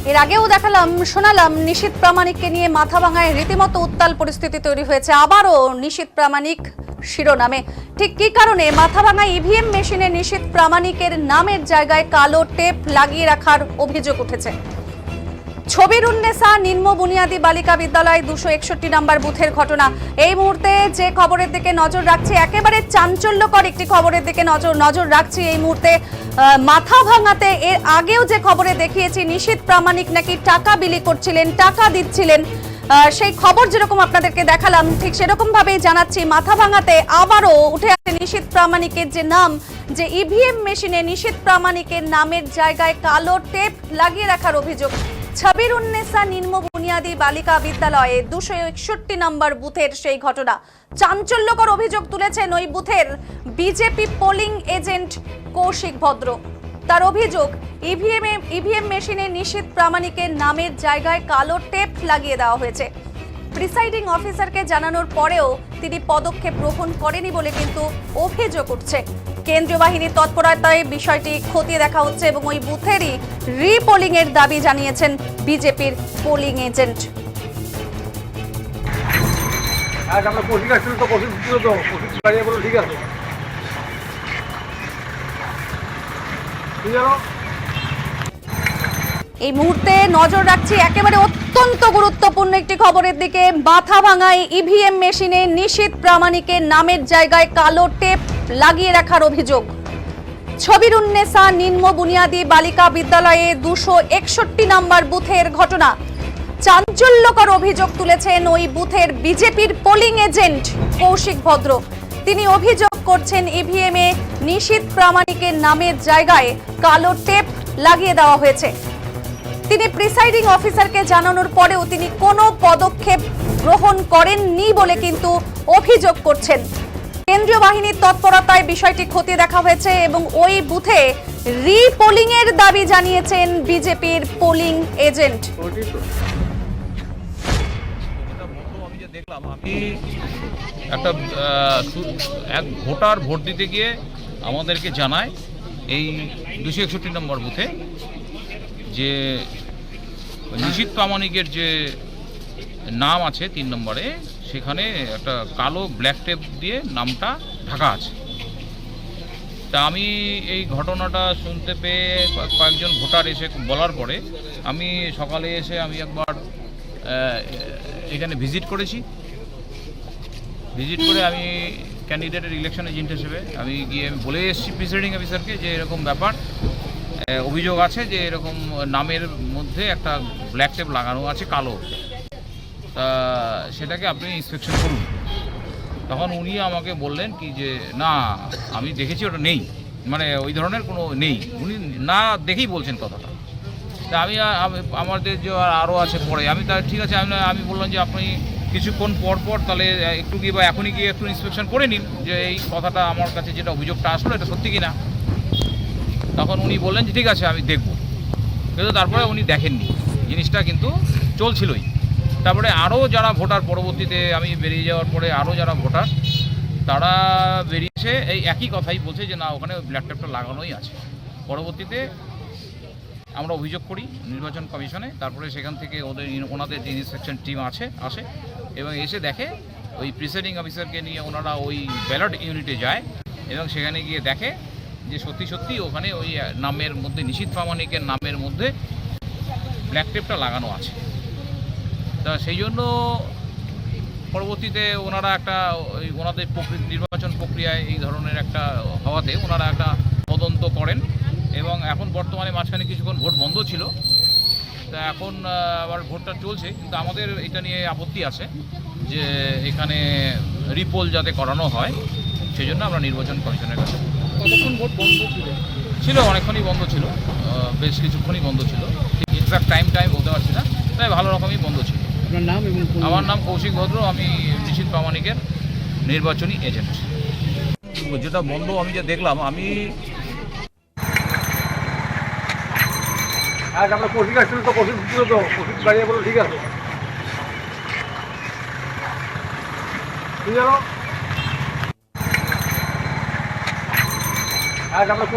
এর আগেও শোনালাম নিশীথ প্রামাণিককে নিয়ে মাথাভাঙায় রীতিমতো উত্তাল পরিস্থিতি তৈরি হয়েছে। আবারও নিশীথ প্রামাণিক শিরোনামে। ঠিক কি কারণে মাথাভাঙায় ইভিএম মেশিনে নিশীথ প্রামাণিকের নামের জায়গায় কালো টেপ লাগিয়ে রাখার অভিযোগ উঠেছে। ছবির উন্নেসা নিম্ন বুনিয়াদী বালিকা বিদ্যালয় 261 নম্বর বুথের ঘটনা। এই মুহূর্তে যে খবরের দিকে নজর রাখছি, একেবারে চাঞ্চল্যকর একটি খবরের দিকে নজর রাখছি এই মুহূর্তে। মাথাভাঙাতে এর আগেও যে খবরে দেখিয়েছি নিশীথ প্রামাণিক নাকি টাকা বিলি করছিলেন, টাকা দিচ্ছিলেন, সেই খবর যেরকম আপনাদেরকে দেখালাম ঠিক সেরকম ভাবেই জানাচ্ছি মাথাভাঙাতে আবারও উঠে আসে নিশীথ প্রামাণিকের যে নাম, যে ইভিএম মেশিনে নিশীথ প্রামাণিকের নামের জায়গায় কালো টেপ লাগিয়ে রাখার অভিযোগ। ছবির উন্নেসা নিম্ন বুনিয়াদী বালিকা বিদ্যালয়ে 261 নম্বর বুথের সেই ঘটনা। চাঞ্চল্যকর অভিযোগ তুলেছেন ওই বুথের বিজেপি পোলিং এজেন্ট কৌশিক ভদ্র। তার অভিযোগ, ইভিএম মেশিনে নিশীথ প্রামাণিকের নামের জায়গায় কালো টেপ লাগিয়ে দেওয়া হয়েছে। প্রিসাইডিং অফিসারকে জানানোর পরেও তিনি পদক্ষেপ গ্রহণ করেনি বলে কিন্তু অভিযোগ উঠছে। কেন্দ্রীয় বাহিনীর তৎপরতায় বিষয়টি খতিয়ে দেখা হচ্ছে এবং ওই বুথেরই রিপোলিং এর দাবি জানিয়েছেন বিজেপির পোলিং এজেন্ট। এই মুহূর্তে নজর রাখছি একেবারে অত্যন্ত গুরুত্বপূর্ণ একটি খবরের দিকে। মাথাভাঙায় ইভিএম মেশিনে নিশীথ প্রামাণিকের নামের জায়গায় কালো টেপ লাগিয়ে রাখার অভিযোগ। ছবির উন্নেসা নিম্ন বুনিয়াদী বালিকা বিদ্যালয়ে 261 নম্বর বুথের ঘটনা। চাঞ্চল্যকর অভিযোগ তুলেছেন ওই বুথের বিজেপির পোলিং এজেন্ট কৌশিক ভদ্র। তিনি অভিযোগ করছেন ইভিএম এ নিশীথ প্রামাণিকের নামের জায়গায় কালো টেপ লাগিয়ে দেওয়া হয়েছে। তিনি প্রিসাইডিং অফিসারকে জানানোর পরেও তিনি কোনো পদক্ষেপ গ্রহণ করেননি বলে কিন্তু অভিযোগ করছেন। কেন্দ্রীয় বাহিনীর তৎপরতায় বিষয়টি খতিয়ে দেখা হয়েছে এবং ওই বুথে রিপোলিং এর দাবি জানিয়েছেন বিজেপির পোলিং এজেন্ট। দেখলাম আমি একটা এক ভোটার ভোট দিতে গিয়ে আমাদেরকে জানায় এই 261 নম্বর বুথে যে নিশীথ প্রামাণিকের যে নাম আছে 3 নম্বরে, সেখানে একটা কালো ব্ল্যাক টেপ দিয়ে নামটা ঢাকা আছে। তা আমি এই ঘটনাটা শুনতে পেয়ে কয়েকজন ভোটার এসে বলার পরে আমি সকালে এসে আমি একবার এখানে ভিজিট করেছি। ভিজিট করে আমি ক্যান্ডিডেটের ইলেকশন এজেন্ট হিসেবে আমি গিয়ে বলে এসেছি প্রিসাইডিং অফিসারকে যে এরকম ব্যাপার, অভিযোগ আছে যে এরকম নামের মধ্যে একটা ব্ল্যাক টেপ লাগানো আছে কালো, তা সেটাকে আপনি ইন্সপেকশন করুন। তখন উনি আমাকে বললেন কি যে না, আমি দেখেছি ওটা নেই, মানে ওই ধরনের কোনো নেই। উনি না দেখেই বলছেন কথাটা। তা আমি আমাদের যে আরও আছে পরে আমি তা ঠিক আছে, আমি বললাম যে আপনি কিছুক্ষণ পর তাহলে একটু গিয়ে বা এখনই গিয়ে একটু ইন্সপেকশন করে নিন যে এই কথাটা আমার কাছে যেটা অভিযোগটা আসলো এটা সত্যি কিনা। তখন উনি বললেন যে ঠিক আছে আমি দেখব, কিন্তু তারপরে উনি দেখেননি, জিনিসটা কিন্তু চলছিলই। তারপরে আরও যারা ভোটার, পরবর্তীতে আমি বেরিয়ে যাওয়ার পরে আরও যারা ভোটার তারা বেরিয়েছে এই একই কথাই বলছে যে না, ওখানে ব্ল্যাক টেপটা লাগানোই আছে। পরবর্তীতে আমরা অভিযোগ করি নির্বাচন কমিশনে, তারপরে সেখান থেকে ওনাদের যে ইন্সপেকশন টিম আসে এবং এসে দেখে ওই প্রিসাইডিং অফিসারকে নিয়ে ওনারা ওই ব্যালট ইউনিটে যায় এবং সেখানে গিয়ে দেখে যে সত্যি ওখানে ওই নামের মধ্যে নিশীথ প্রামাণিকের নামের মধ্যে ব্ল্যাক টেপটা লাগানো আছে। তা সেই জন্য পরবর্তীতে ওনারা একটা ওনাদের নির্বাচন প্রক্রিয়ায় এই ধরনের একটা হওয়াতে ওনারা একটা তদন্ত করেন এবং এখন বর্তমানে মাঝখানে কিছুক্ষণ ভোট বন্ধ ছিল, তা এখন আবার ভোটটা চলছে। কিন্তু আমাদের এটা নিয়ে আপত্তি আছে যে এখানে রিপোল যাতে করানো হয়, সেই জন্য আমরা নির্বাচন কমিশনের কাছে। কতক্ষণ ভোট বন্ধ ছিল? অনেকক্ষণই বন্ধ ছিল, বেশ কিছুক্ষণই বন্ধ ছিল, ঠিক এক্সাক্ট টাইম বলতে পারছি না, তাই ভালো রকমই বন্ধ ছিল। আপনার নাম এবং? আমার নাম কৌশিক ভদ্র, আমি নিশীথ প্রামাণিকের নির্বাচনী এজেন্ট। যেটা বন্ধ আমি যে দেখলাম, আমি আমরা কৌশিক আসছিল তো কৌশিক ছিল তো কৌশিক দাঁড়িয়ে বলো ঠিক আছে, ঠিক আছে। আমরা